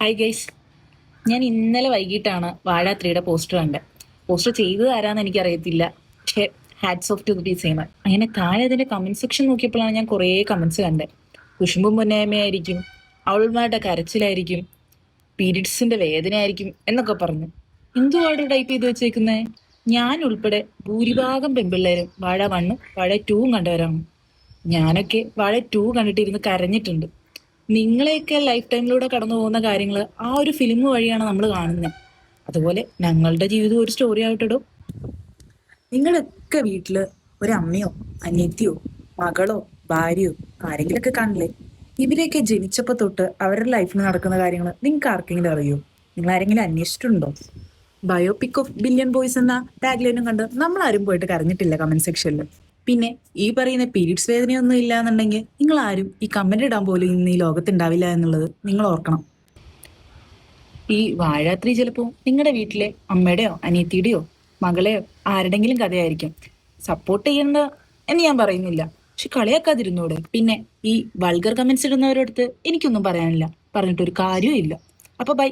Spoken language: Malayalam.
Hi guys. ഞാൻ ഇന്നലെ വൈകിട്ടാണ് വാഴ 3യുടെ പോസ്റ്റർ കണ്ടത്. പോസ്റ്റർ ചെയ്തത് ആരാന്ന് എനിക്കറിയത്തില്ല, പക്ഷേ hats of two the designer. അങ്ങനെ താഴെ അതിന്റെ കമന്റ് സെക്ഷൻ നോക്കിയപ്പോഴാണ് ഞാൻ കുറേ കമന്റ്സ് കണ്ടത്. കുശുമ്പും മുന്നേമയായിരിക്കും, അവളുമാരുടെ കരച്ചിലായിരിക്കും, പീരിയഡ്സിന്റെ വേദനയായിരിക്കും എന്നൊക്കെ പറഞ്ഞു. എന്തുവാണ് ടൈപ്പ് ചെയ്ത് വെച്ചേക്കുന്നേ? ഞാൻ ഉൾപ്പെടെ ഭൂരിഭാഗം പെൺപിള്ളേരും വാഴ 1ഉം വാഴ 2ഉം കണ്ടവരാണ്. ഞാനൊക്കെ വാഴ 2 കണ്ടിട്ടിരുന്ന് കരഞ്ഞിട്ടുണ്ട്. നിങ്ങളെയൊക്കെ ലൈഫ് ടൈമിലൂടെ കടന്നു പോകുന്ന കാര്യങ്ങൾ ആ ഒരു ഫിലിം വഴിയാണ് നമ്മൾ കാണുന്നത്. അതുപോലെ ഞങ്ങളുടെ ജീവിതം ഒരു സ്റ്റോറി ആയിട്ടിടും. നിങ്ങളൊക്കെ വീട്ടില് ഒരമ്മയോ അനിയത്തിയോ മകളോ ഭാര്യയോ ആരെങ്കിലൊക്കെ കാണില്ലേ? ഇവരെയൊക്കെ ജനിച്ചപ്പോ തൊട്ട് അവരുടെ ലൈഫിൽ നടക്കുന്ന കാര്യങ്ങൾ നിങ്ങൾക്ക് ആർക്കെങ്കിലും അറിയോ? നിങ്ങൾ ആരെങ്കിലും അന്വേഷിച്ചിട്ടുണ്ടോ? ബയോപിക് ഓഫ് ബില്യൺ ബോയ്സ് എന്ന ടാഗ്ലൈനും കണ്ട് നമ്മൾ ആരും പോയിട്ട് കരഞ്ഞിട്ടില്ല കമന്റ് സെക്ഷനിൽ. പിന്നെ ഈ പറയുന്ന പീരീഡ്സ് വേദനയൊന്നും ഇല്ല എന്നുണ്ടെങ്കിൽ നിങ്ങൾ ആരും ഈ കമന്റ് ഇടാൻ പോലും ഇന്ന് ഈ ലോകത്തുണ്ടാവില്ല എന്നുള്ളത് നിങ്ങൾ ഓർക്കണം. ഈ വാഴാത്രി ചിലപ്പോ നിങ്ങളുടെ വീട്ടിലെ അമ്മയുടെയോ അനിയത്തിയുടെയോ മകളെയോ ആരുടെങ്കിലും കഥയായിരിക്കും. സപ്പോർട്ട് ചെയ്യണ്ട എന്ന് ഞാൻ പറയുന്നില്ല, പക്ഷെ കളിയാക്കാതിരുന്നൂടെ? പിന്നെ ഈ വൾഗർ കമന്റ്സ് ഇടുന്നവരടുത്ത് എനിക്കൊന്നും പറയാനില്ല, പറഞ്ഞിട്ടൊരു കാര്യവും ഇല്ല. അപ്പൊ ബൈ.